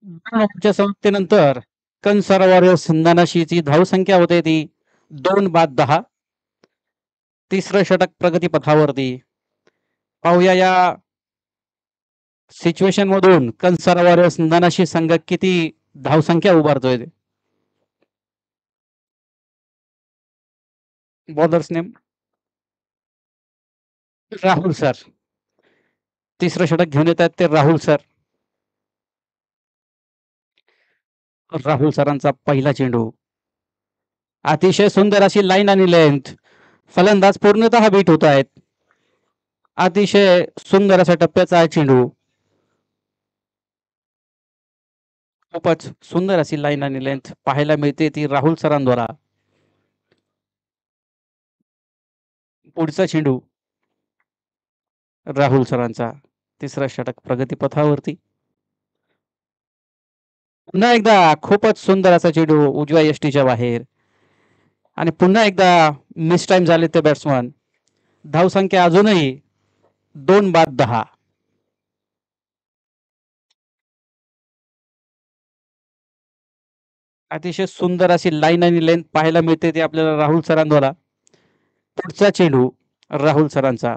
च्या समाप्तीनंतर कनसरवर संधानाशीची धावसंख्या होते ती 2 बाद 10. तिसरं षटक प्रगतीपथावरती. पाहूया या सिच्युएशन मधून कनसरवर संधानाशी संघ किती धावसंख्या उभारतोय. Bowlers name Rahul sir. तिसरं षटक घेऊन येतात ते राहुल सर. राहुल सरांचा पहिला चेंडू. अतिशय सुंदर अशी लाईन आणि लेंथ. फलंदाज पूर्णतः बीट होत आहेत. अतिशय सुंदर अशा टप्प्याचा चेंडू. खूपच सुंदर अशी लाईन आणि लेंथ पाहायला मिळते ती राहुल सरांद्वारा. पुढचा चेंडू राहुल सरांचा. तिसरा षटक प्रगतीपथावरती. पुन्हा एकदा खूपच सुंदर असा चेंडू उजव्या यष्टीच्या बाहेर. आणि पुन्हा एकदा मिस टाइम झाले ते बॅट्समन. धावसंख्या अजूनही 2 बाद 10. अतिशय सुंदर अशी लाईन आणि लेंथ पाहायला मिळते ती आपल्याला राहुल सरांद्वारा. पुढचा चेंडू राहुल सरांचा.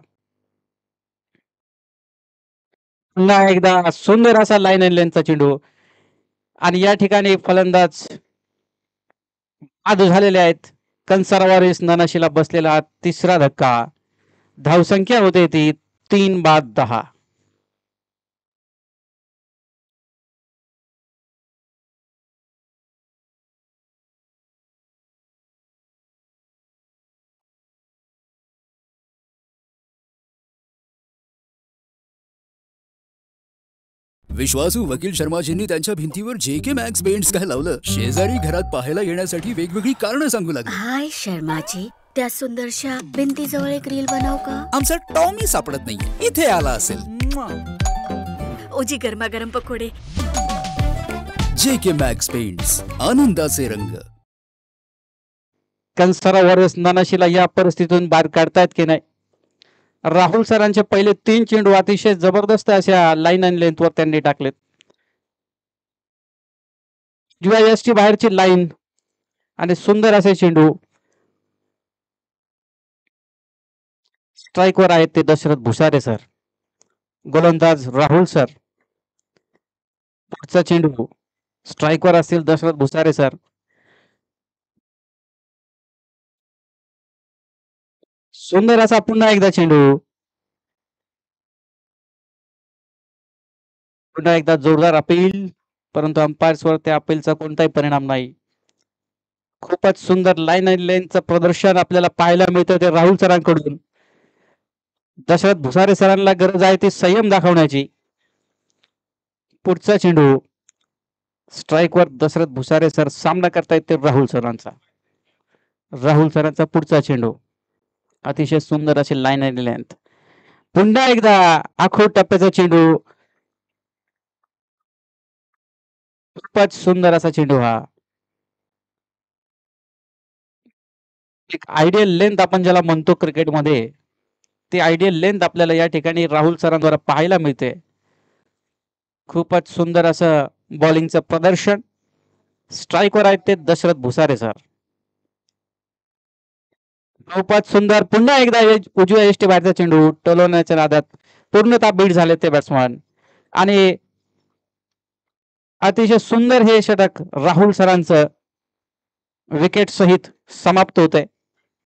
पुन्हा एकदा सुंदर असा लाईन आणि लेंथचा चेंडू. आणि या ठिकाणी फलंदाज बाद झालेले आहेत. कनसरवारीस ननाशीला बसलेला तिसरा धक्का. धावसंख्या होते ती 3 बाद 10. विश्वासू वकील शर्माजींनी त्यांच्या भिंतीवर JK Maxx पेंट्स काय लावलं. शेजारी घरात पाहायला येण्यासाठी वेगवेगळी कारणं सांगू लागले. हाय शर्माजी, त्या सुंदरशा भिंतीजवळ एक रील बनव का. आमचा टॉमी सापडत नाहीये. इथे आला असेल. ओजी गरमागरम पकोडे. JK Maxx पेंट्स, आनंदाचे रंग. कनसरवारीस ननाशीला या परिस्थितीतून बाहेर काढतायत की नाही. राहुल सरांचे पहिले 3 चेंडू अतिशय जबरदस्त अशा लाईन आणि लेंथवर त्यांनी टाकलेत. UISची बाहेरची लाईन आणि सुंदर असे चेंडू. स्ट्राईकवर आहेत ते दशरथ भुसारे सर. गोलंदाज राहुल सर. पुढचा चेंडू. स्ट्राईकवर असतील दशरथ भुसारे सर. सुंदर असा पुन्हा एकदा चेंडू. पुन्हा एकदा जोरदार अपील, परंतु अंपायर्सवर त्या अपीलचा कोणताही परिणाम नाही. खूपच सुंदर लाईन आणि लेनचं प्रदर्शन आपल्याला पाहायला मिळतं ते राहुल सरांकडून. दशरथ भुसारे सरांना गरज आहे ती संयम दाखवण्याची. पुढचा चेंडू. स्ट्राईकवर दशरथ भुसारे सर. सामना करतायत ते राहुल सरांचा. राहुल सरांचा पुढचा चेंडू. अतिशय सुंदर अशी लाईन आणि लेंथ. पुन्हा एकदा आखूड टप्प्याचा चेंडू. खूपच सुंदर असा चेंडू हा. एक आयडियल लेंथ आपण ज्याला म्हणतो क्रिकेटमध्ये, ती आयडियल लेंथ आपल्याला या ठिकाणी राहुल सरांद्वारा पाहायला मिळते. खूपच सुंदर असं बॉलिंगचं प्रदर्शन. स्ट्राईकवर आहेत ते दशरथ भुसारे सर. खूपच सुंदर. पुन्हा एकदा उजव्या यष्टी बाहेरचा चेंडू टोलवण्याच्या नादात पूर्णतः बीट झाले ते बॅट्समन. आणि अतिशय सुंदर हे षटक राहुल सरांचं विकेट सहित समाप्त होत आहे.